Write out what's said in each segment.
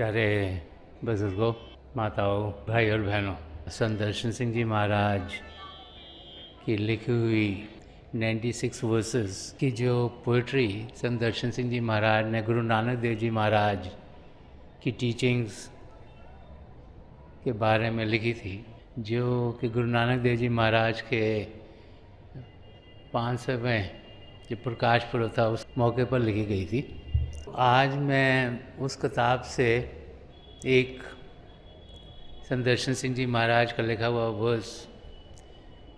प्यारे बुजुर्गों, माताओं, भाई और बहनों, संत दर्शन सिंह जी महाराज की लिखी हुई 96 वर्सेस की जो पोइट्री संत दर्शन सिंह जी महाराज ने गुरु नानक देव जी महाराज की टीचिंग्स के बारे में लिखी थी, जो कि गुरु नानक देव जी महाराज के 500वें जो प्रकाश पर्व था उस मौके पर लिखी गई थी। आज मैं उस किताब से एक संत दर्शन सिंह जी महाराज का लिखा हुआ वर्स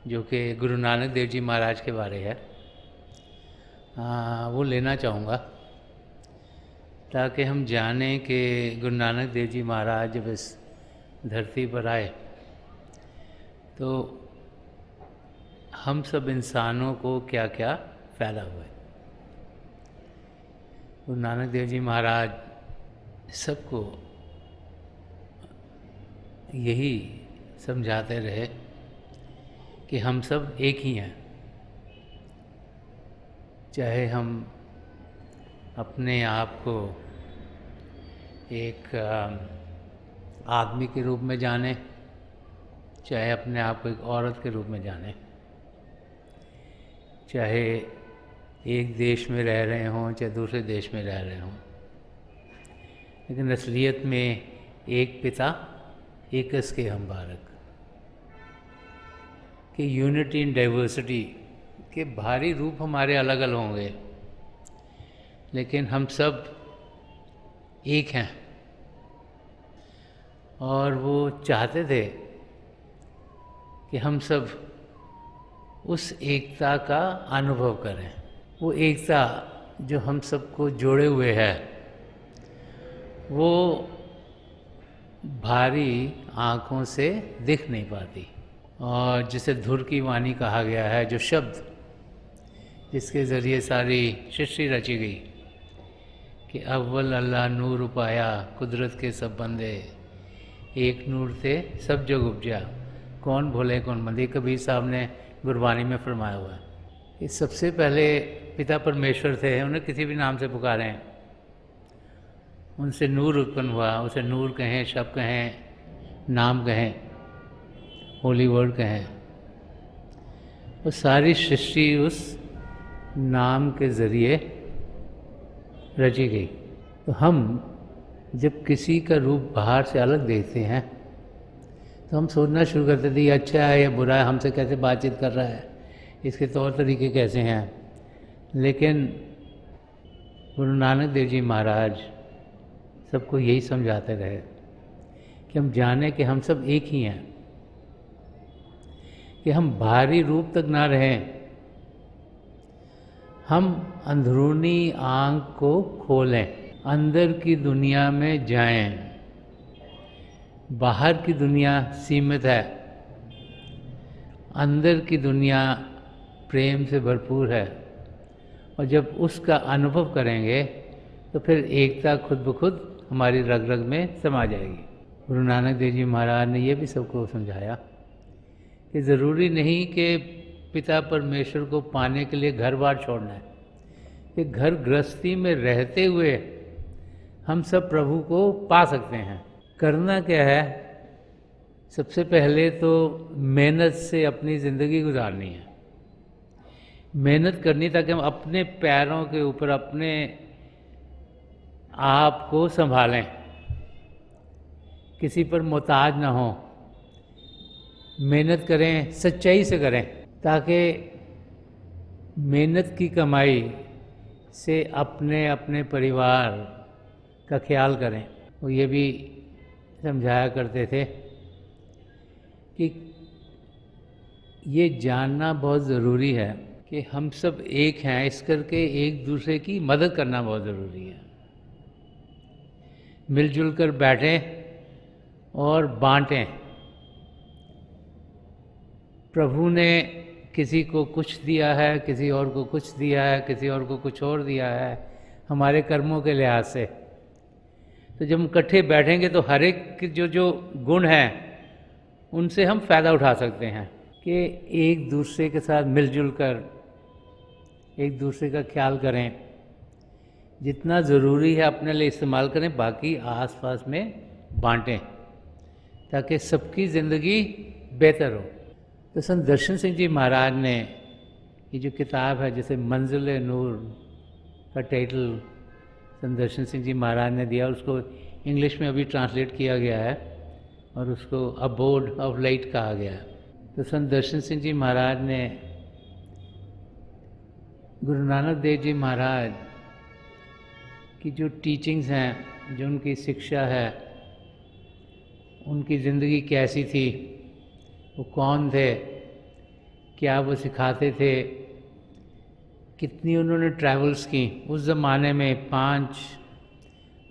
जो कि गुरु नानक देव जी महाराज के बारे है, वो लेना चाहूँगा ताकि हम जानें कि गुरु नानक देव जी महाराज जब इस धरती पर आए तो हम सब इंसानों को क्या क्या फ़ायदा हुआ। गुरु नानक देव जी महाराज सबको यही समझाते रहे कि हम सब एक ही हैं, चाहे हम अपने आप को एक आदमी के रूप में जानें, चाहे अपने आप को एक औरत के रूप में जानें, चाहे एक देश में रह रहे हों चाहे दूसरे देश में रह रहे हों, लेकिन असलियत में एक पिता एकस के हम बालक कि यूनिटी इन डाइवर्सिटी के भारी रूप हमारे अलग अलग होंगे, लेकिन हम सब एक हैं। और वो चाहते थे कि हम सब उस एकता का अनुभव करें। वो एकता जो हम सबको जोड़े हुए है वो भारी आँखों से दिख नहीं पाती, और जिसे धुर की वाणी कहा गया है, जो शब्द जिसके ज़रिए सारी सृष्टि रची गई कि अव्वल अल्लाह नूर उपाया कुदरत के सब बंदे, एक नूर थे सब जग उपजा, कौन भोले कौन मंदे। कबीर साहब ने गुरबानी में फरमाया हुआ है कि सबसे पहले पिता परमेश्वर थे, उन्हें किसी भी नाम से पुकारें, उनसे नूर उत्पन्न हुआ, उसे नूर कहें, शब्द कहें, नाम कहें, होली वर्ड कहें, वो सारी सृष्टि उस नाम के ज़रिए रची गई। तो हम जब किसी का रूप बाहर से अलग देखते हैं तो हम सोचना शुरू करते थे ये अच्छा है या बुरा है, हमसे कैसे बातचीत कर रहा है, इसके तौर तरीके कैसे हैं। लेकिन गुरु नानक देव जी महाराज सबको यही समझाते रहे कि हम जाने कि हम सब एक ही हैं, कि हम बाहरी रूप तक ना रहें, हम अंदरूनी आँख को खोलें, अंदर की दुनिया में जाएं। बाहर की दुनिया सीमित है, अंदर की दुनिया प्रेम से भरपूर है, और जब उसका अनुभव करेंगे तो फिर एकता खुद ब खुद हमारी रग रग में समा जाएगी। गुरु नानक देव जी महाराज ने ये भी सबको समझाया कि ज़रूरी नहीं कि पिता परमेश्वर को पाने के लिए घर बार छोड़ना है, कि घर गृहस्थी में रहते हुए हम सब प्रभु को पा सकते हैं। करना क्या है, सबसे पहले तो मेहनत से अपनी ज़िंदगी गुजारनी है, मेहनत करनी ताकि हम अपने पैरों के ऊपर अपने आप को संभालें, किसी पर मोहताज ना हो। मेहनत करें, सच्चाई से करें, ताकि मेहनत की कमाई से अपने अपने परिवार का ख्याल करें। वो ये भी समझाया करते थे कि ये जानना बहुत ज़रूरी है कि हम सब एक हैं, इस करके एक दूसरे की मदद करना बहुत ज़रूरी है। मिलजुल कर बैठें और बांटें। प्रभु ने किसी को कुछ दिया है, किसी और को कुछ दिया है, किसी और को कुछ और दिया है, हमारे कर्मों के लिहाज से। तो जब हम इकट्ठे बैठेंगे तो हर एक के जो गुण हैं उनसे हम फ़ायदा उठा सकते हैं कि एक दूसरे के साथ मिलजुल कर एक दूसरे का ख्याल करें। जितना ज़रूरी है अपने लिए इस्तेमाल करें, बाकी आसपास में बांटें, ताकि सबकी ज़िंदगी बेहतर हो। तो संत दर्शन सिंह जी महाराज ने ये जो किताब है, जैसे मंजिल नूर का टाइटल संत दर्शन सिंह जी महाराज ने दिया, उसको इंग्लिश में अभी ट्रांसलेट किया गया है और उसको अबोर्ड ऑफ लाइट कहा गया है। तो संत दर्शन सिंह जी महाराज ने गुरु नानक देव जी महाराज की जो टीचिंग्स हैं, जो उनकी शिक्षा है, उनकी ज़िंदगी कैसी थी, वो कौन थे, क्या वो सिखाते थे, कितनी उन्होंने ट्रैवल्स की। उस ज़माने में 5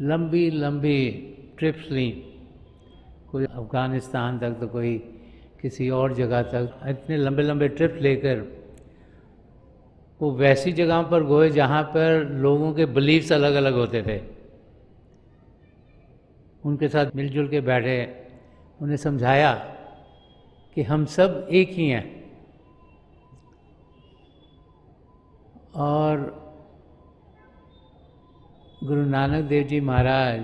लंबी लंबी ट्रिप्स ली, कोई अफ़गानिस्तान तक तो कोई किसी और जगह तक। इतने लंबे लंबे ट्रिप लेकर वो वैसी जगहों पर गए जहाँ पर लोगों के बिलीव्स अलग अलग होते थे। उनके साथ मिलजुल के बैठे, उन्हें समझाया कि हम सब एक ही हैं और गुरु नानक देव जी महाराज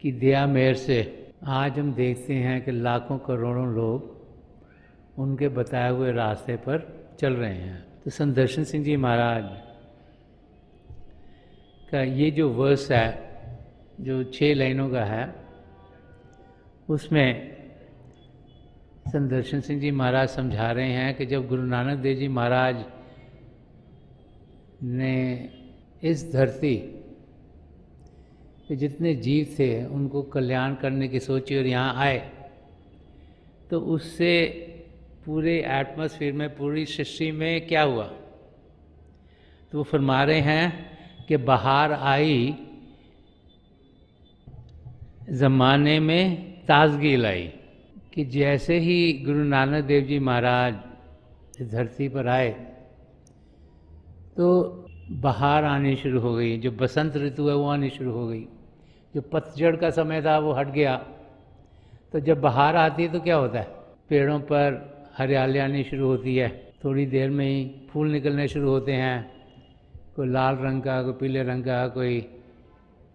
की दया मेहर से आज हम देखते हैं कि लाखों करोड़ों लोग उनके बताए हुए रास्ते पर चल रहे हैं। तो संत दर्शन सिंह जी महाराज का ये जो वर्स है, जो 6 लाइनों का है, उसमें संत दर्शन सिंह जी महाराज समझा रहे हैं कि जब गुरु नानक देव जी महाराज ने इस धरती पे जितने जीव थे उनको कल्याण करने की सोची और यहाँ आए, तो उससे पूरे एटमॉस्फेयर में, पूरी सृष्टि में क्या हुआ। तो वो फरमा रहे हैं कि बहार आई, ज़माने में ताजगी लाई। कि जैसे ही गुरु नानक देव जी महाराज इस धरती पर आए तो बहार आनी शुरू हो गई, जो बसंत ऋतु है वो आनी शुरू हो गई। जो पतझड़ का समय था वो हट गया। तो जब बहार आती है तो क्या होता है, पेड़ों पर हरियाली आनी शुरू होती है, थोड़ी देर में ही फूल निकलने शुरू होते हैं, कोई लाल रंग का, कोई पीले रंग का, कोई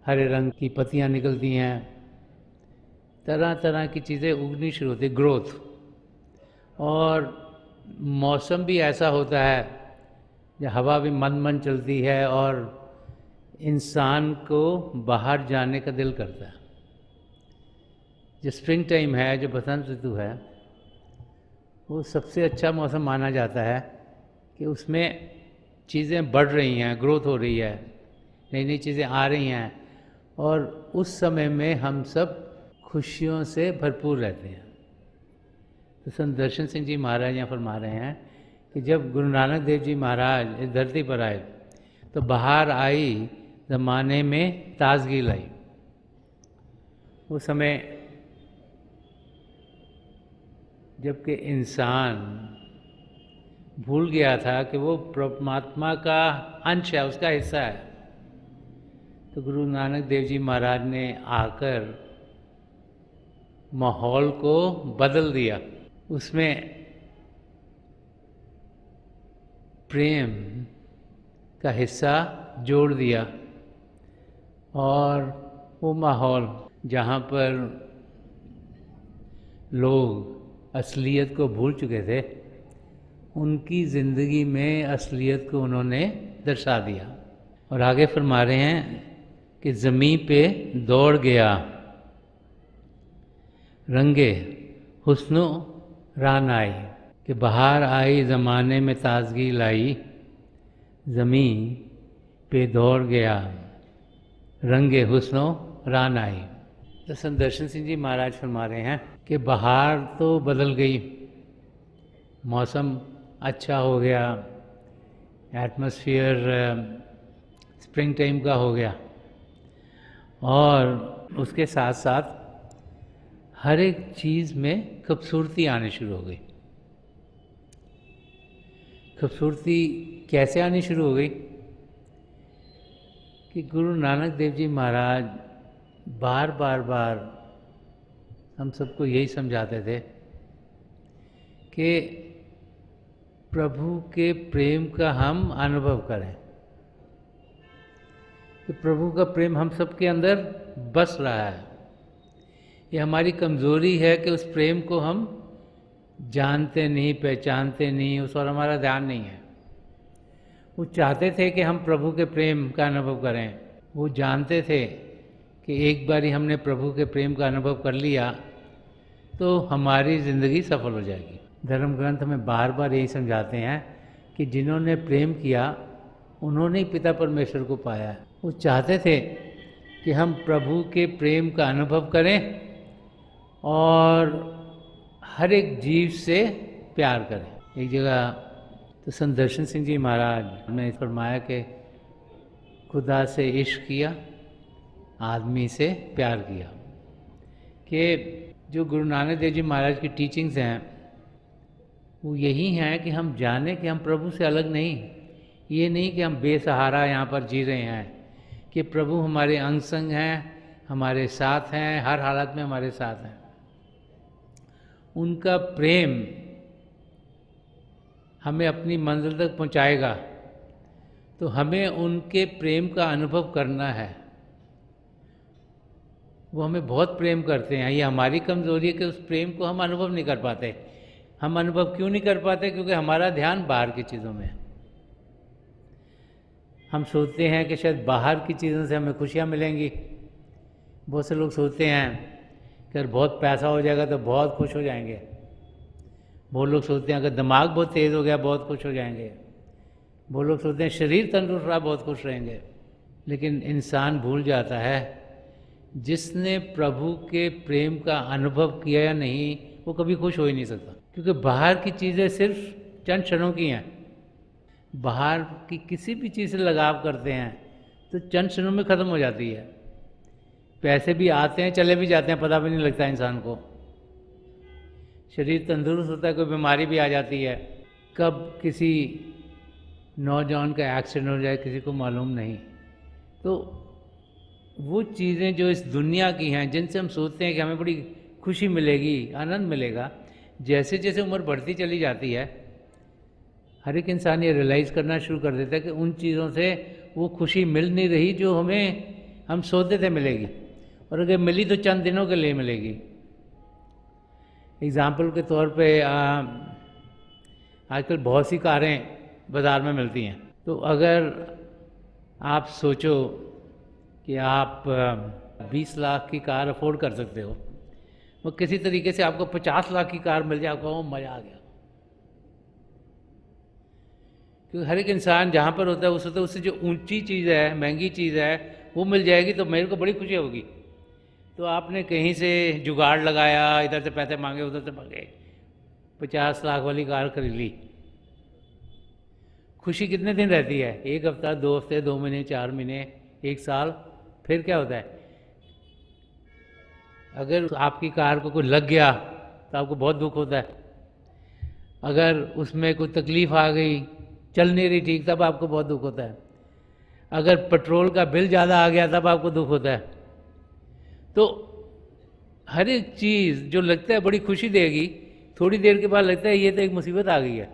हरे रंग की पत्तियां निकलती हैं, तरह तरह की चीज़ें उगनी शुरू होती, ग्रोथ। और मौसम भी ऐसा होता है, जब हवा भी मंद मंद चलती है और इंसान को बाहर जाने का दिल करता है। जो स्प्रिंग टाइम है, जो बसंत ऋतु है, वो सबसे अच्छा मौसम माना जाता है कि उसमें चीज़ें बढ़ रही हैं, ग्रोथ हो रही है, नई नई चीज़ें आ रही हैं और उस समय में हम सब खुशियों से भरपूर रहते हैं। तो संत दर्शन सिंह जी महाराज यहाँ फरमा रहे हैं कि जब गुरु नानक देव जी महाराज इस धरती पर आए तो बहार आई, ज़माने में ताजगी लाई। उस समय जबकि इंसान भूल गया था कि वो परमात्मा का अंश है, उसका हिस्सा है, तो गुरु नानक देव जी महाराज ने आकर माहौल को बदल दिया। उसमें प्रेम का हिस्सा जोड़ दिया और वो माहौल जहाँ पर लोग असलियत को भूल चुके थे, उनकी ज़िंदगी में असलियत को उन्होंने दर्शा दिया। और आगे फरमा रहे हैं कि ज़मीं पे दौड़ गया, रंगे हुस्नो रान आई। कि बहार आई, ज़माने में ताजगी लाई, ज़मीं पे दौड़ गया, रंगे हुस्नो रान आई। तो संत दर्शन सिंह जी महाराज फरमा रहे हैं कि बहार तो बदल गई, मौसम अच्छा हो गया, एटमॉस्फेयर स्प्रिंग टाइम का हो गया और उसके साथ साथ हर एक चीज़ में खूबसूरती आनी शुरू हो गई। खूबसूरती कैसे आनी शुरू हो गई कि गुरु नानक देव जी महाराज बार बार हम सबको यही समझाते थे कि प्रभु के प्रेम का हम अनुभव करें। कि प्रभु का प्रेम हम सबके अंदर बस रहा है। ये हमारी कमज़ोरी है कि उस प्रेम को हम जानते नहीं, पहचानते नहीं, उस पर हमारा ध्यान नहीं है। वो चाहते थे कि हम प्रभु के प्रेम का अनुभव करें। वो जानते थे कि एक बारी हमने प्रभु के प्रेम का अनुभव कर लिया तो हमारी ज़िंदगी सफल हो जाएगी। धर्म ग्रंथ में बार बार यही समझाते हैं कि जिन्होंने प्रेम किया उन्होंने ही पिता परमेश्वर को पाया है। वो चाहते थे कि हम प्रभु के प्रेम का अनुभव करें और हर एक जीव से प्यार करें। एक जगह तो संत दर्शन सिंह जी महाराज ने फरमाया कि खुदा से इश्क किया, आदमी से प्यार किया। कि जो गुरु नानक देव जी महाराज की टीचिंग्स हैं वो यही हैं कि हम जाने कि हम प्रभु से अलग नहीं, ये नहीं कि हम बेसहारा यहाँ पर जी रहे हैं, कि प्रभु हमारे अंग संग हैं, हमारे साथ हैं, हर हालत में हमारे साथ हैं। उनका प्रेम हमें अपनी मंजिल तक पहुँचाएगा, तो हमें उनके प्रेम का अनुभव करना है। वो हमें बहुत प्रेम करते हैं। ये हमारी कमज़ोरी है कि उस प्रेम को हम अनुभव नहीं कर पाते। हम अनुभव क्यों नहीं कर पाते? क्योंकि हमारा ध्यान बाहर की चीज़ों में है। हम सोचते हैं कि शायद बाहर की चीज़ों से हमें खुशियाँ मिलेंगी। बहुत से लोग सोचते हैं कि अगर बहुत पैसा हो जाएगा तो बहुत खुश हो जाएंगे। बहुत लोग सोचते हैं अगर दिमाग बहुत तेज़ हो गया बहुत खुश हो जाएंगे। बहुत लोग सोचते हैं शरीर तंदुरुस्त रहा बहुत खुश रहेंगे। लेकिन इंसान भूल जाता है जिसने प्रभु के प्रेम का अनुभव किया या नहीं वो कभी खुश हो ही नहीं सकता। क्योंकि बाहर की चीज़ें सिर्फ चंद क्षणों की हैं। बाहर की किसी भी चीज़ से लगाव करते हैं तो चंद क्षणों में ख़त्म हो जाती है। पैसे भी आते हैं चले भी जाते हैं, पता भी नहीं लगता इंसान को। शरीर तंदुरुस्त होता है, कोई बीमारी भी आ जाती है। कब किसी नौजवान का एक्सीडेंट हो जाए किसी को मालूम नहीं। तो वो चीज़ें जो इस दुनिया की हैं जिनसे हम सोचते हैं कि हमें बड़ी खुशी मिलेगी, आनंद मिलेगा, जैसे जैसे उम्र बढ़ती चली जाती है हर एक इंसान ये रियलाइज़ करना शुरू कर देता है कि उन चीज़ों से वो खुशी मिल नहीं रही जो हम सोचते थे मिलेगी, और अगर मिली तो चंद दिनों के लिए मिलेगी। एग्ज़ाम्पल के तौर पे आजकल बहुत सी कारें बाज़ार में मिलती हैं। तो अगर आप सोचो कि आप 20 लाख की कार अफोर्ड कर सकते हो, वो किसी तरीके से आपको 50 लाख की कार मिल जाए, आपको मज़ा आ गया। क्योंकि हर एक इंसान जहाँ पर होता है उस होता है उससे जो ऊंची चीज़ है, महंगी चीज़ है वो मिल जाएगी तो मेरे को बड़ी खुशी होगी। तो आपने कहीं से जुगाड़ लगाया, इधर से पैसे मांगे उधर से मांगे, 50 लाख वाली कार खरीद ली। खुशी कितने दिन रहती है? 1 हफ्ता, 2 हफ्ते, 2 महीने, 4 महीने, 1 साल, फिर क्या होता है? अगर आपकी कार को कोई लग गया तो आपको बहुत दुख होता है। अगर उसमें कोई तकलीफ़ आ गई, चल नहीं रही ठीक, तब आपको बहुत दुख होता है। अगर पेट्रोल का बिल ज़्यादा आ गया तब आपको दुख होता है। तो हर एक चीज़ जो लगता है बड़ी खुशी देगी, थोड़ी देर के बाद लगता है ये तो एक मुसीबत आ गई है।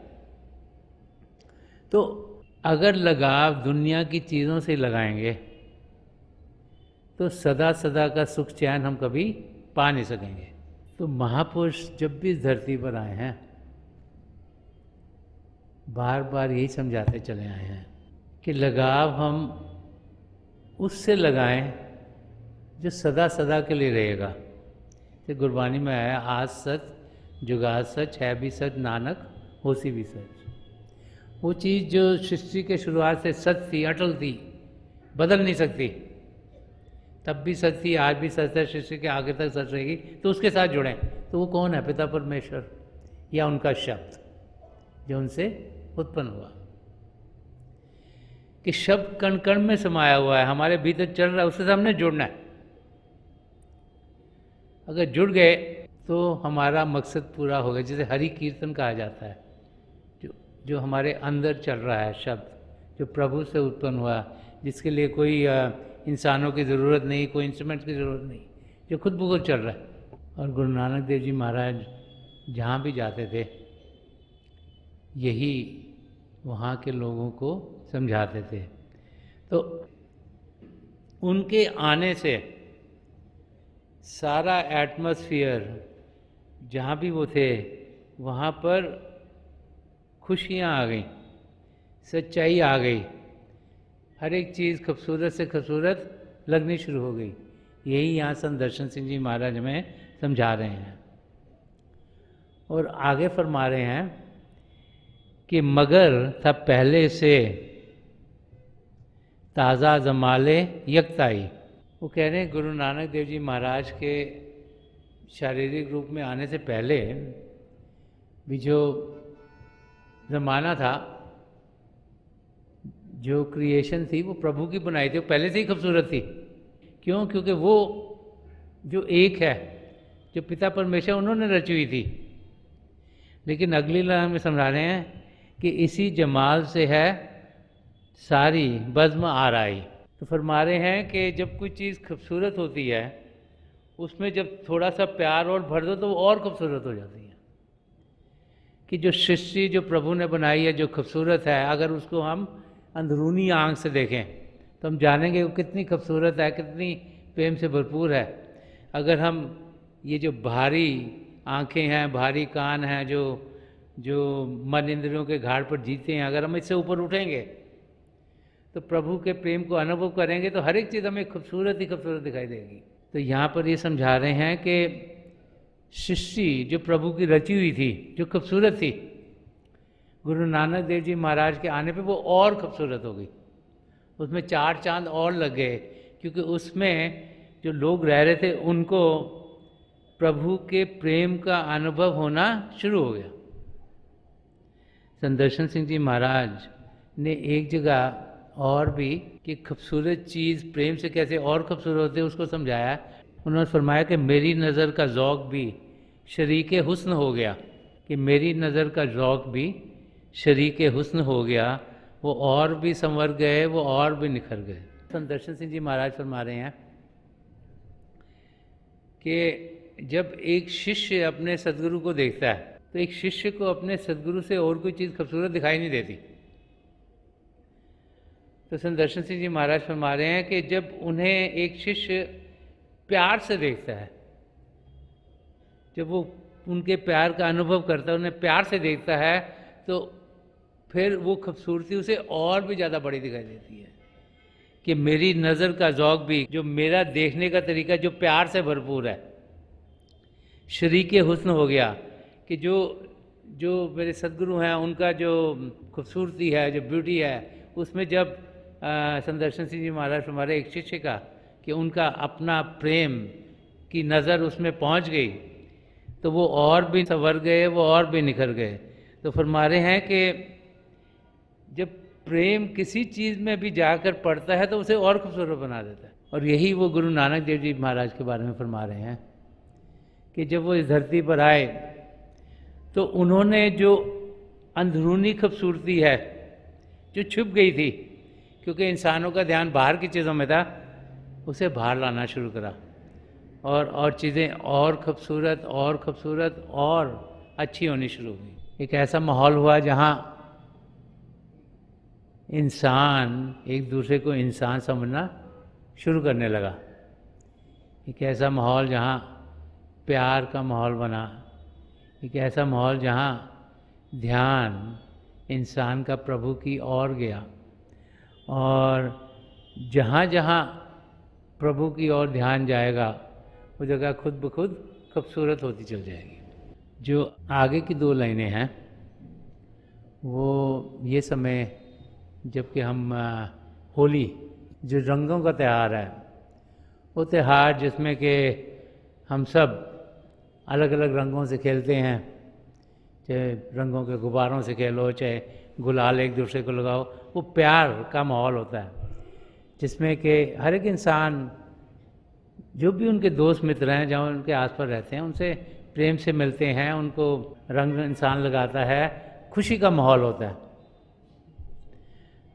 तो अगर लगाव दुनिया की चीज़ों से लगाएंगे तो सदा सदा का सुख चैन हम कभी पा नहीं सकेंगे। तो महापुरुष जब भी इस धरती पर आए हैं बार बार यही समझाते चले आए हैं कि लगाव हम उससे लगाएं जो सदा सदा के लिए रहेगा। तो गुरबानी में आया आज सच जुगाद सच है भी सच नानक होसी भी सच। वो चीज़ जो सृष्टि के शुरुआत से सच थी, अटल थी, बदल नहीं सकती, तब भी सच थी, आज भी सच है, सृष्टि के आगे तक सच रहेगी। तो उसके साथ जुड़ें। तो वो कौन है? पिता परमेश्वर या उनका शब्द जो उनसे उत्पन्न हुआ। कि शब्द कण कण में समाया हुआ है, हमारे भीतर चल रहा है, उससे हमने जुड़ना है। अगर जुड़ गए तो हमारा मकसद पूरा होगा। जैसे हरि कीर्तन कहा जाता है, जो हमारे अंदर चल रहा है शब्द, जो प्रभु से उत्पन्न हुआ, जिसके लिए कोई इंसानों की ज़रूरत नहीं, कोई इंस्ट्रूमेंट्स की ज़रूरत नहीं, जो खुद ब खुद चल रहा है। और गुरु नानक देव जी महाराज जहाँ भी जाते थे यही वहाँ के लोगों को समझाते थे। तो उनके आने से सारा एटमॉस्फेयर जहाँ भी वो थे वहाँ पर खुशियाँ आ गई, सच्चाई आ गई, हर एक चीज़ खूबसूरत से खूबसूरत लगनी शुरू हो गई। यही यहाँ संत दर्शन सिंह जी महाराज हमें समझा रहे हैं। और आगे फरमा रहे हैं कि मगर था पहले से ताज़ा जमाले यकताई। वो कह रहे हैं गुरु नानक देव जी महाराज के शारीरिक रूप में आने से पहले भी जो ज़माना था, जो क्रिएशन थी, वो प्रभु की बनाई थी, वो पहले से ही खूबसूरत थी। क्यों? क्योंकि वो जो एक है, जो पिता परमेश्वर उन्होंने रची हुई थी। लेकिन अगली लाइन में समझा रहे हैं कि इसी जमाल से है सारी बज़्म आराई। तो फरमा रहे हैं कि जब कोई चीज़ खूबसूरत होती है, उसमें जब थोड़ा सा प्यार और भर दो तो वो और खूबसूरत हो जाती है। कि जो सृष्टि जो प्रभु ने बनाई है, जो खूबसूरत है, अगर उसको हम अंदरूनी आँख से देखें तो हम जानेंगे वो कितनी खूबसूरत है, कितनी प्रेम से भरपूर है। अगर हम ये जो भारी आँखें हैं, भारी कान हैं, जो मन इंद्रियों के घाट पर जीते हैं, अगर हम इससे ऊपर उठेंगे तो प्रभु के प्रेम को अनुभव करेंगे तो हर एक चीज़ हमें खूबसूरत ही खूबसूरत दिखाई देगी। तो यहाँ पर ये समझा रहे हैं कि सृष्टि जो प्रभु की रची हुई थी, जो खूबसूरत थी, गुरु नानक देव जी महाराज के आने पे वो और खूबसूरत हो गई। उसमें चार चांद और लग गए, क्योंकि उसमें जो लोग रह रहे थे उनको प्रभु के प्रेम का अनुभव होना शुरू हो गया। संत दर्शन सिंह जी महाराज ने एक जगह और भी कि खूबसूरत चीज़ प्रेम से कैसे और खूबसूरत होती है उसको समझाया। उन्होंने फरमाया कि मेरी नज़र का ज़ौक़ भी शरीके हुस्न हो गया, कि मेरी नज़र का ज़ौक़ भी शरीके हुस्न हो गया, वो और भी संवर गए, वो और भी निखर गए। संत दर्शन सिंह जी महाराज फरमा रहे हैं कि जब एक शिष्य अपने सदगुरु को देखता है तो एक शिष्य को अपने सदगुरु से और कोई चीज़ खूबसूरत दिखाई नहीं देती। तो संत दर्शन सिंह जी महाराज फरमा रहे हैं कि जब उन्हें एक शिष्य प्यार से देखता है, जब वो उनके प्यार का अनुभव करता है, उन्हें प्यार से देखता है, तो फिर वो खूबसूरती उसे और भी ज़्यादा बड़ी दिखाई देती है। कि मेरी नज़र का ज़ौक़ भी, जो मेरा देखने का तरीका जो प्यार से भरपूर है, शरीके हुस्न हो गया। कि जो मेरे सदगुरु हैं उनका जो खूबसूरती है, जो ब्यूटी है, उसमें जब संत दर्शन सिंह जी महाराज हमारे एक शिष्य का कि उनका अपना प्रेम की नज़र उसमें पहुंच गई तो वो और भी संवर गए, वो और भी निखर गए। तो फरमा रहे हैं कि जब प्रेम किसी चीज़ में भी जाकर पड़ता है तो उसे और खूबसूरत बना देता है। और यही वो गुरु नानक देव जी महाराज के बारे में फरमा रहे हैं कि जब वो इस धरती पर आए तो उन्होंने जो अंदरूनी खूबसूरती है जो छुप गई थी, क्योंकि इंसानों का ध्यान बाहर की चीज़ों में था, उसे बाहर लाना शुरू करा और चीज़ें और खूबसूरत और अच्छी होनी शुरू हुई। एक ऐसा माहौल हुआ जहाँ इंसान एक दूसरे को इंसान समझना शुरू करने लगा। एक ऐसा माहौल जहाँ प्यार का माहौल बना, एक ऐसा माहौल जहाँ ध्यान इंसान का प्रभु की ओर गया, और जहाँ जहाँ प्रभु की ओर ध्यान जाएगा वो जगह खुद ब खुद खूबसूरत होती चल जाएगी। जो आगे की दो लाइनें हैं वो ये समय जबकि हम होली जो रंगों का त्यौहार है, वो त्यौहार जिसमें कि हम सब अलग अलग रंगों से खेलते हैं, चाहे रंगों के गुब्बारों से खेलो, चाहे गुलाल एक दूसरे को लगाओ, वो प्यार का माहौल होता है जिसमें कि हर एक इंसान जो भी उनके दोस्त मित्र हैं, जहाँ उनके आसपास रहते हैं, उनसे प्रेम से मिलते हैं, उनको रंग इंसान लगाता है, खुशी का माहौल होता है।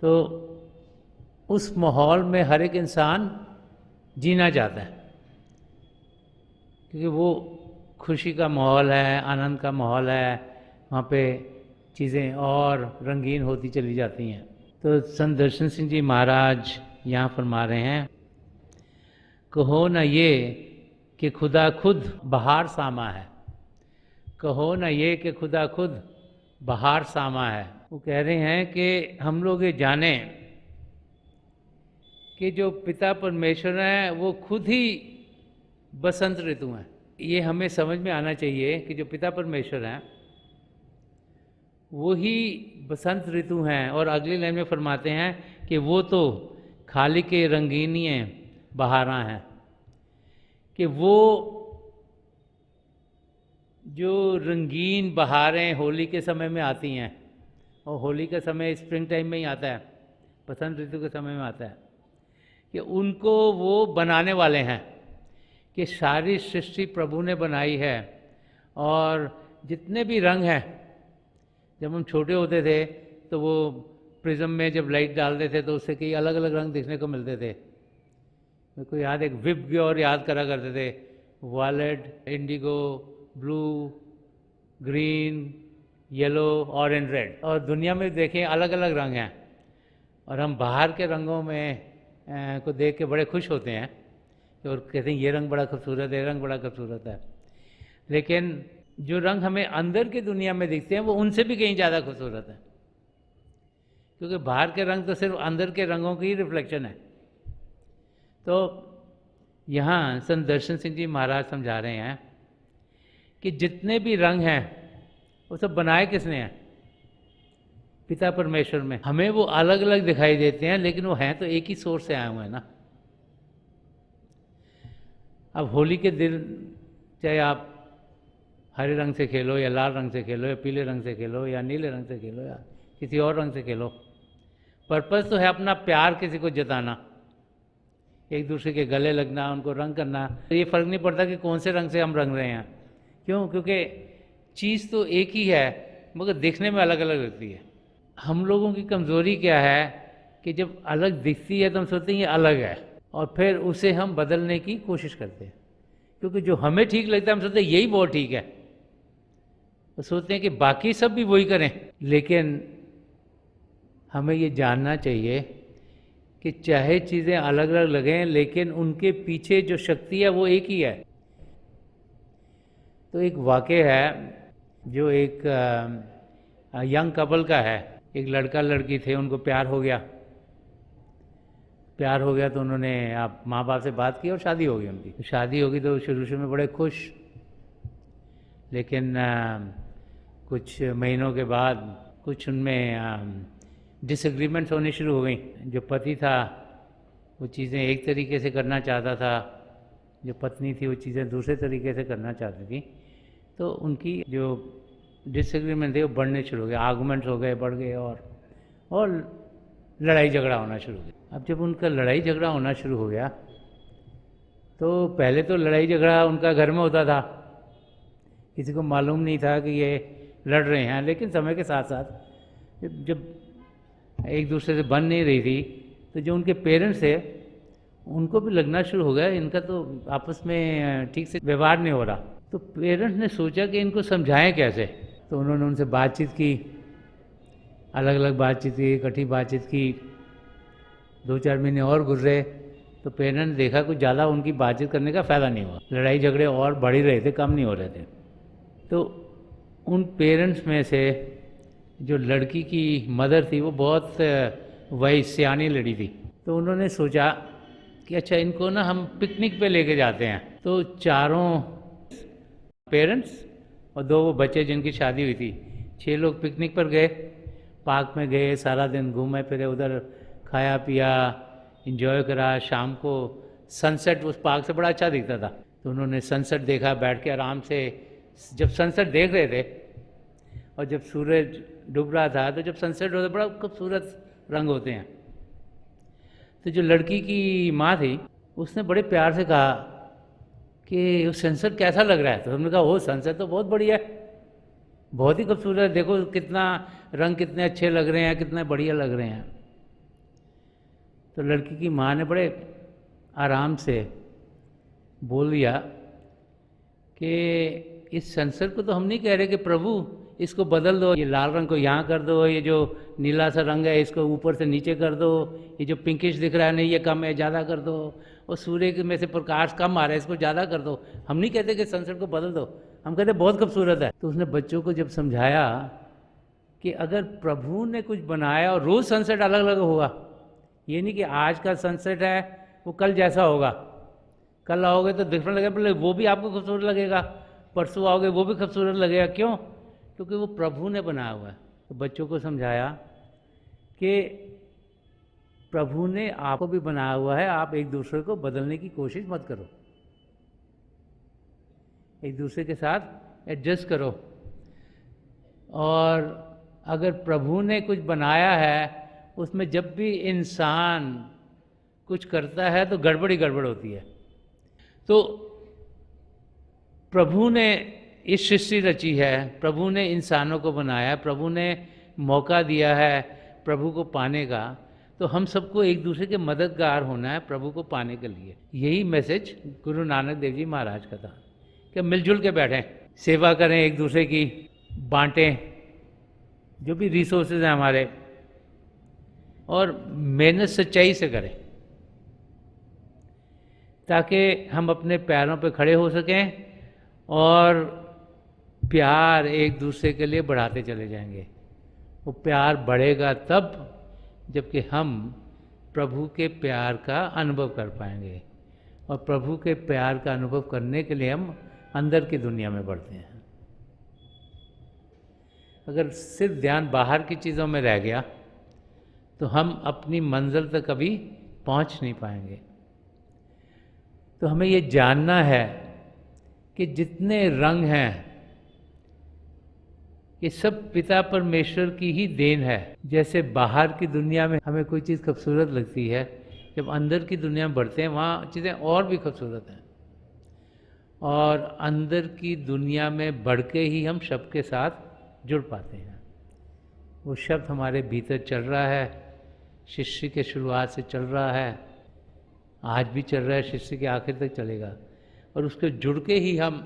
तो उस माहौल में हर एक इंसान जीना चाहता है, क्योंकि वो खुशी का माहौल है, आनंद का माहौल है, वहाँ पे चीज़ें और रंगीन होती चली जाती हैं। तो संत दर्शन सिंह जी महाराज यहाँ फरमा रहे हैं कहो न ये कि खुदा खुद बहार सामा है, कहो न ये कि खुदा खुद बहार सामा है। वो कह रहे हैं कि हम लोग ये जाने कि जो पिता परमेश्वर हैं वो खुद ही बसंत ऋतु हैं। ये हमें समझ में आना चाहिए कि जो पिता परमेश्वर हैं वो ही बसंत ऋतु हैं। और अगली लाइन में फरमाते हैं कि वो तो खाली के रंगीनी बहारां हैं, कि वो जो रंगीन बहारें होली के समय में आती हैं, और होली का समय स्प्रिंग टाइम में ही आता है, बसंत ऋतु के समय में आता है, कि उनको वो बनाने वाले हैं। कि सारी सृष्टि प्रभु ने बनाई है और जितने भी रंग हैं, जब हम छोटे होते थे तो वो प्रिज्म में जब लाइट डालते थे तो उससे कई अलग अलग रंग देखने को मिलते थे। मेरे को याद, एक विप ग्योर याद करा करते थे, violet, indigo, blue, green, yellow, orange, red. और दुनिया में देखें अलग अलग रंग हैं, और हम बाहर के रंगों में को देख के बड़े खुश होते हैं और कहते हैं ये रंग बड़ा खूबसूरत है, ये रंग बड़ा खूबसूरत है। लेकिन जो रंग हमें अंदर की दुनिया में दिखते हैं वो उनसे भी कहीं ज़्यादा खूबसूरत है, क्योंकि बाहर के रंग तो सिर्फ अंदर के रंगों की रिफ्लेक्शन है। तो यहाँ संत दर्शन सिंह जी महाराज समझा रहे हैं कि जितने भी रंग हैं वो सब बनाए किसने हैं? पिता परमेश्वर में। हमें वो अलग अलग दिखाई देते हैं, लेकिन वो हैं तो एक ही सोर्स से आए हुए हैं ना। अब होली के दिन चाहे आप हरे रंग से खेलो या लाल रंग से खेलो या पीले रंग से खेलो या नीले रंग से खेलो या किसी और रंग से खेलो, पर्पस तो है अपना प्यार किसी को जताना, एक दूसरे के गले लगना, उनको रंग करना। तो ये फ़र्क नहीं पड़ता कि कौन से रंग से हम रंग रहे हैं। क्यों? क्योंकि चीज़ तो एक ही है मगर दिखने में अलग अलग लगती है। हम लोगों की कमज़ोरी क्या है कि जब अलग दिखती है तो हम सोचते हैं ये अलग है, और फिर उसे हम बदलने की कोशिश करते हैं, क्योंकि जो हमें ठीक लगता है हम सोचते हैं यही बहुत ठीक है, तो सोचते हैं कि बाकी सब भी वही करें। लेकिन हमें ये जानना चाहिए कि चाहे चीज़ें अलग अलग लगें लेकिन उनके पीछे जो शक्ति है वो एक ही है। तो एक वाक़या है जो एक यंग कपल का है। एक लड़का लड़की थे, उनको प्यार हो गया तो उन्होंने आप माँ बाप से बात की और शादी हो गई उनकी। शादी होगी तो शुरू में बड़े खुश, लेकिन कुछ महीनों के बाद कुछ उनमें डिसएग्रीमेंट्स होनी शुरू हो गई। जो पति था वो चीज़ें एक तरीके से करना चाहता था, जो पत्नी थी वो चीज़ें दूसरे तरीके से करना चाहती थी। तो उनकी जो डिसएग्रीमेंट थे वो बढ़ने शुरू हो गए, आर्गूमेंट्स हो गए, बढ़ गए और लड़ाई झगड़ा होना शुरू हो गया। अब जब उनका लड़ाई झगड़ा होना शुरू हो गया तो पहले तो लड़ाई झगड़ा उनका घर में होता था, किसी को मालूम नहीं था कि ये लड़ रहे हैं। लेकिन समय के साथ साथ जब एक दूसरे से बन नहीं रही थी तो जो उनके पेरेंट्स थे उनको भी लगना शुरू हो गया इनका तो आपस में ठीक से व्यवहार नहीं हो रहा। तो पेरेंट्स ने सोचा कि इनको समझाएं कैसे। तो उन्होंने उनसे बातचीत की, अलग अलग बातचीत की, इकट्ठी बातचीत की। 2-4 महीने और गुजरे तो पेरेंट्स ने देखा कुछ ज़्यादा उनकी बातचीत करने का फ़ायदा नहीं हुआ, लड़ाई झगड़े और बढ़ ही रहे थे, कम नहीं हो रहे थे। तो उन पेरेंट्स में से जो लड़की की मदर थी वो बहुत वही सियानी लड़ी थी। तो उन्होंने सोचा कि अच्छा इनको ना हम पिकनिक पे लेके जाते हैं। तो चारों पेरेंट्स और 2 वो बच्चे जिनकी शादी हुई थी, 6 लोग पिकनिक पर गए, पार्क में गए, सारा दिन घूमे फिरे, उधर खाया पिया, एंजॉय करा। शाम को सनसेट उस पार्क से बड़ा अच्छा दिखता था, तो उन्होंने सनसेट देखा बैठ के आराम से। जब सनसेट देख रहे थे और जब सूरज डूब रहा था तो जब सनसेट होता बड़ा खूबसूरत रंग होते हैं। तो जो लड़की की माँ थी उसने बड़े प्यार से कहा कि वो सनसेट कैसा लग रहा है? तो हमने कहा वो सनसेट तो बहुत बढ़िया है, बहुत ही खूबसूरत, देखो कितना रंग कितने अच्छे लग रहे हैं, कितने बढ़िया लग रहे हैं। तो लड़की की माँ ने बड़े आराम से बोल दिया कि इस सनसेट को तो हम नहीं कह रहे कि प्रभु इसको बदल दो, ये लाल रंग को यहाँ कर दो, ये जो नीला सा रंग है इसको ऊपर से नीचे कर दो, ये जो पिंकिश दिख रहा है नहीं ये कम है ज़्यादा कर दो, और सूर्य के में से प्रकाश कम आ रहा है इसको ज़्यादा कर दो। हम नहीं कहते कि सनसेट को बदल दो, हम कहते बहुत खूबसूरत है। तो उसने बच्चों को जब समझाया कि अगर प्रभु ने कुछ बनाया और रोज़ सनसेट अलग अलग होगा, ये नहीं कि आज का सनसेट है वो कल जैसा होगा, कल आओगे तो डिफरेंट लगेगा, वो भी आपको खूबसूरत लगेगा, परसों आओगे वो भी खूबसूरत लगेगा। क्यों? क्योंकि वो प्रभु ने बनाया हुआ है। तो बच्चों को समझाया कि प्रभु ने आपको भी बनाया हुआ है, आप एक दूसरे को बदलने की कोशिश मत करो, एक दूसरे के साथ एडजस्ट करो। और अगर प्रभु ने कुछ बनाया है उसमें जब भी इंसान कुछ करता है तो गड़बड़ ही गड़बड़ होती है। तो प्रभु ने इस सृष्टि रची है, प्रभु ने इंसानों को बनाया, प्रभु ने मौका दिया है प्रभु को पाने का, तो हम सबको एक दूसरे के मददगार होना है प्रभु को पाने के लिए। यही मैसेज गुरु नानक देव जी महाराज का था कि मिलजुल के बैठें, सेवा करें, एक दूसरे की बांटें जो भी रिसोर्सेज हैं हमारे, और मेहनत सच्चाई से करें ताकि हम अपने पैरों पे खड़े हो सकें और प्यार एक दूसरे के लिए बढ़ाते चले जाएंगे। वो प्यार बढ़ेगा तब जबकि हम प्रभु के प्यार का अनुभव कर पाएंगे, और प्रभु के प्यार का अनुभव करने के लिए हम अंदर की दुनिया में बढ़ते हैं। अगर सिर्फ ध्यान बाहर की चीज़ों में रह गया तो हम अपनी मंजिल तक कभी पहुंच नहीं पाएंगे। तो हमें ये जानना है कि जितने रंग हैं ये सब पिता परमेश्वर की ही देन है। जैसे बाहर की दुनिया में हमें कोई चीज़ खूबसूरत लगती है, जब अंदर की दुनिया में बढ़ते हैं वहाँ चीज़ें और भी खूबसूरत हैं, और अंदर की दुनिया में बढ़ के ही हम शब्द के साथ जुड़ पाते हैं। वो शब्द हमारे भीतर चल रहा है, शिष्य के शुरुआत से चल रहा है, आज भी चल रहा है, शिष्य के आखिर तक चलेगा, और उसके जुड़ के ही हम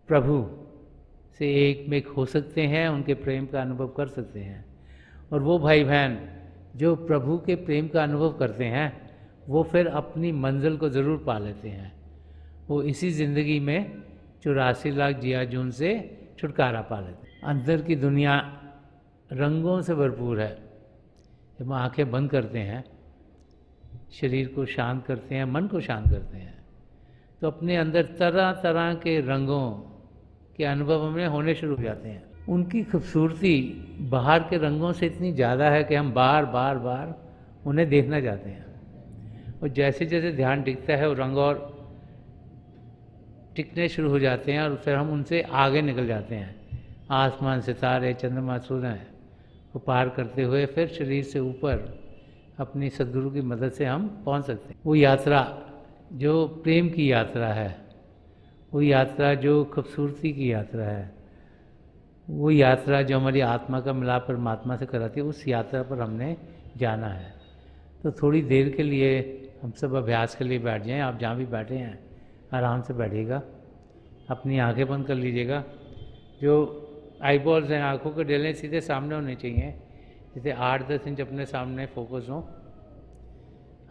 प्रभु से एक में एक हो सकते हैं, उनके प्रेम का अनुभव कर सकते हैं। और वो भाई बहन जो प्रभु के प्रेम का अनुभव करते हैं वो फिर अपनी मंजिल को ज़रूर पा लेते हैं। वो इसी ज़िंदगी में 84 लाख जिया जून से छुटकारा पा लेते हैं। अंदर की दुनिया रंगों से भरपूर है। जब हम आँखें बंद करते हैं, शरीर को शांत करते हैं, मन को शांत करते हैं, तो अपने अंदर तरह तरह के रंगों के अनुभव हमें होने शुरू हो जाते हैं। उनकी खूबसूरती बाहर के रंगों से इतनी ज़्यादा है कि हम बार बार बार उन्हें देखना चाहते हैं। और जैसे जैसे ध्यान टिकता है वो रंग और टिकने शुरू हो जाते हैं, और फिर हम उनसे आगे निकल जाते हैं। आसमान, सितारे, चंद्रमा, सूर्य को पार करते हुए फिर शरीर से ऊपर अपनी सद्गुरु की मदद से हम पहुंच सकते हैं। वो यात्रा जो प्रेम की यात्रा है, वो यात्रा जो खूबसूरती की यात्रा है, वो यात्रा जो हमारी आत्मा का मिलाप परमात्मा से कराती है, उस यात्रा पर हमने जाना है। तो थोड़ी देर के लिए हम सब अभ्यास के लिए बैठ जाएं। आप जहाँ भी बैठे हैं आराम से बैठिएगा, अपनी आंखें बंद कर लीजिएगा। जो आईबॉल्स हैं, आँखों के डेले सीधे सामने होने चाहिए, जैसे 8-10 इंच अपने सामने फोकस हो।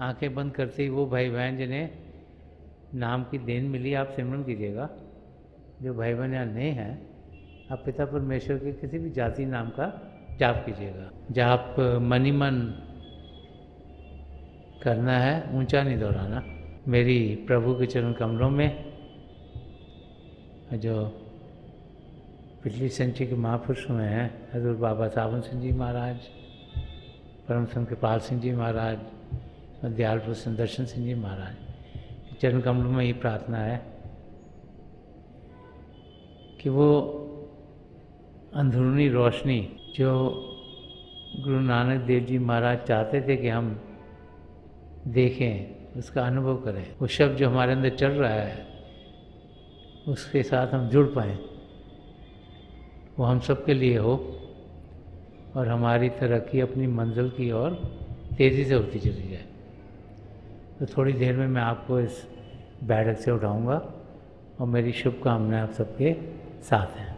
आंखें बंद करते ही वो भाई बहन जिन्हें नाम की देन मिली, आप सिमरन कीजिएगा। जो भाई बहन यहाँ नए हैं, आप पिता परमेश्वर के किसी भी जाति नाम का जाप कीजिएगा। जाप मन ही मन करना है, ऊंचा नहीं दोहराना। मेरी प्रभु के चरण कमलों में जो पिछली संचय के महापुरुष हुए हैं, हजूर बाबा सावन सिंह जी महाराज, परम संत कृपाल सिंह जी महाराज और दयाल प्रसन्न दर्शन सिंह जी महाराज, चरण कमलों में ये प्रार्थना है कि वो अंदरूनी रोशनी जो गुरु नानक देव जी महाराज चाहते थे कि हम देखें, उसका अनुभव करें। वो शब्द जो हमारे अंदर चल रहा है उसके साथ हम जुड़ पाएँ, वो हम सब के लिए हो और हमारी तरक्की अपनी मंजिल की ओर तेज़ी से होती चली जाए। तो थोड़ी देर में मैं आपको इस बैठक से उठाऊंगा और मेरी शुभकामनाएं आप सबके साथ हैं।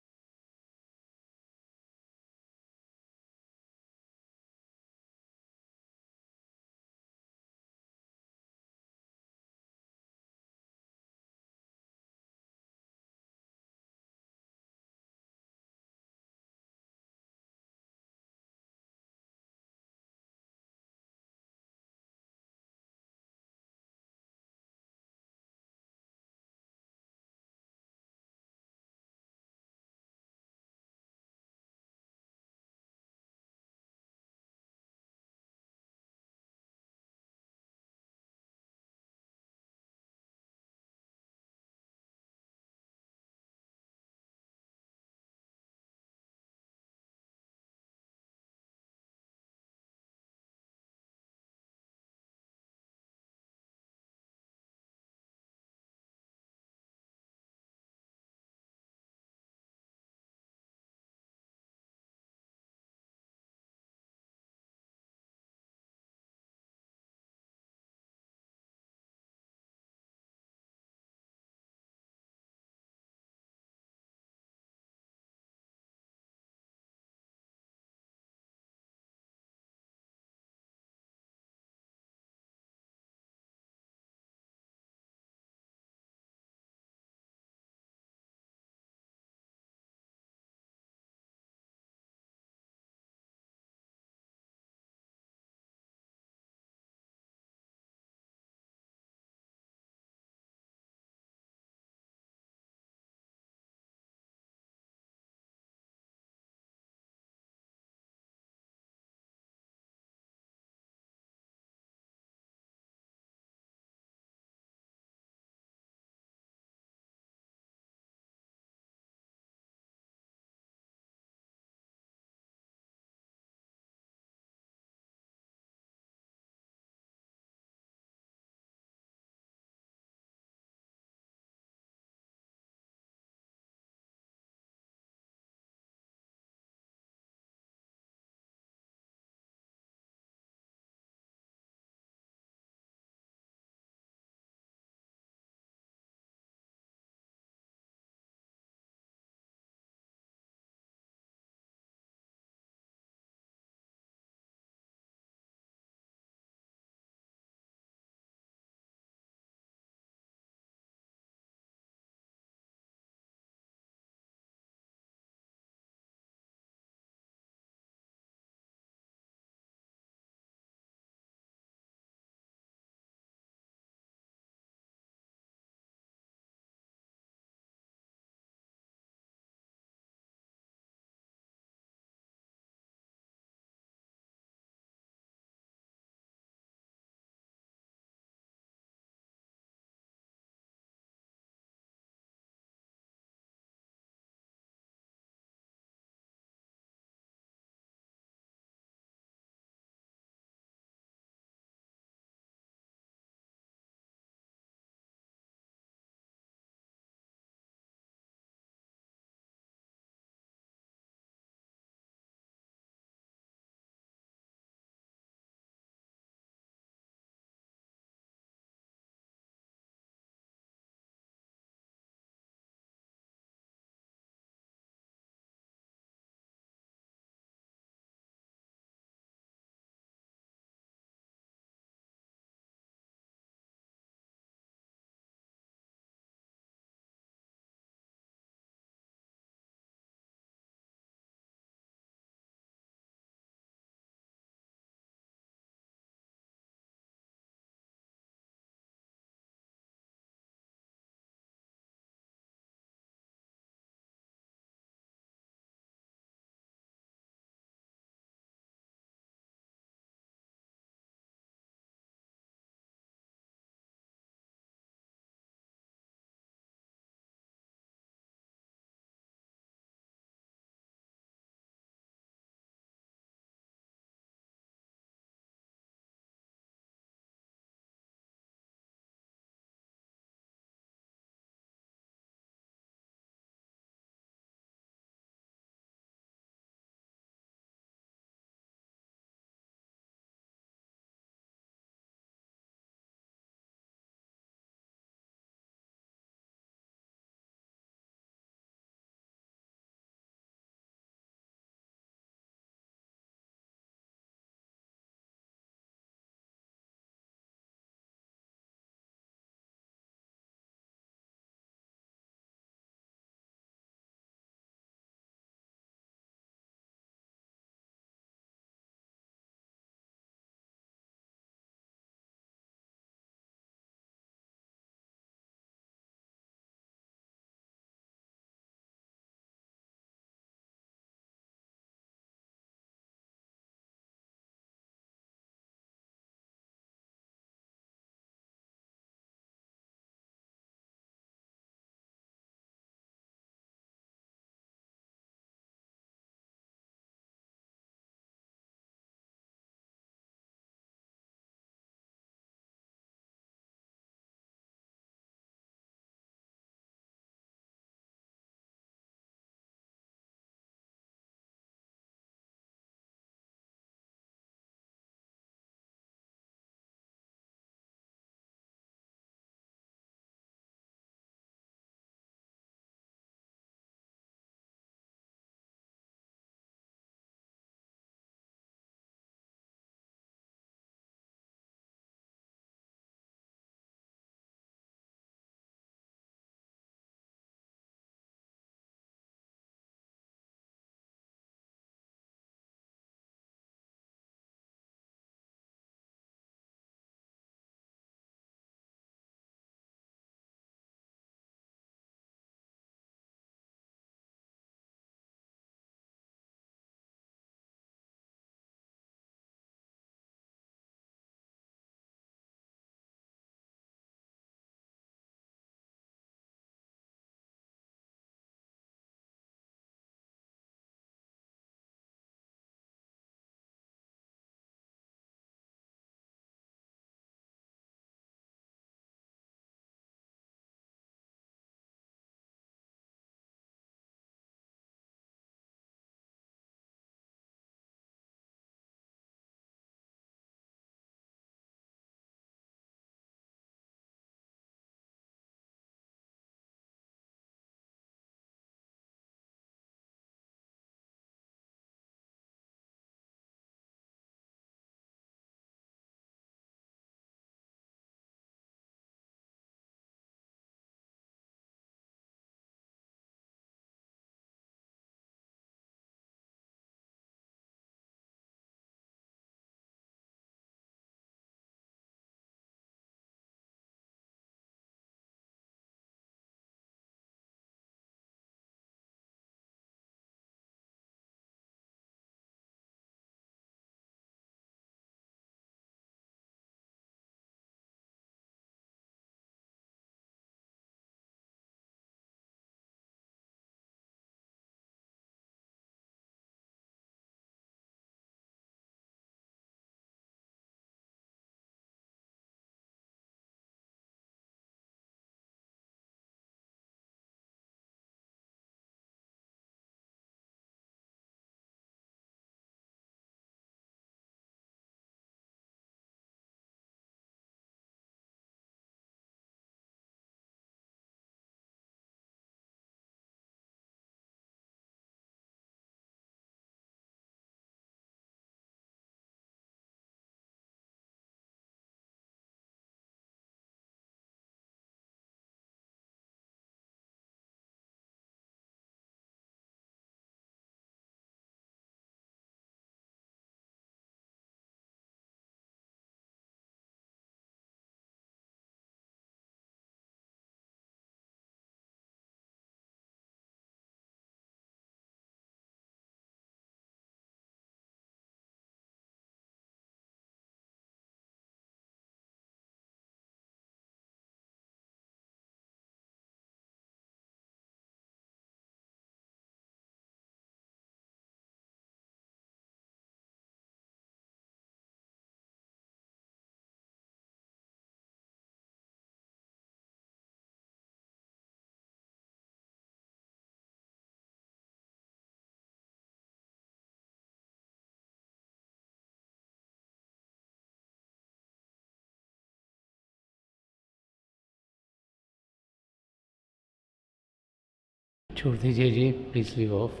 छोड़ दीजिए जी, प्लीज लीव ऑफ।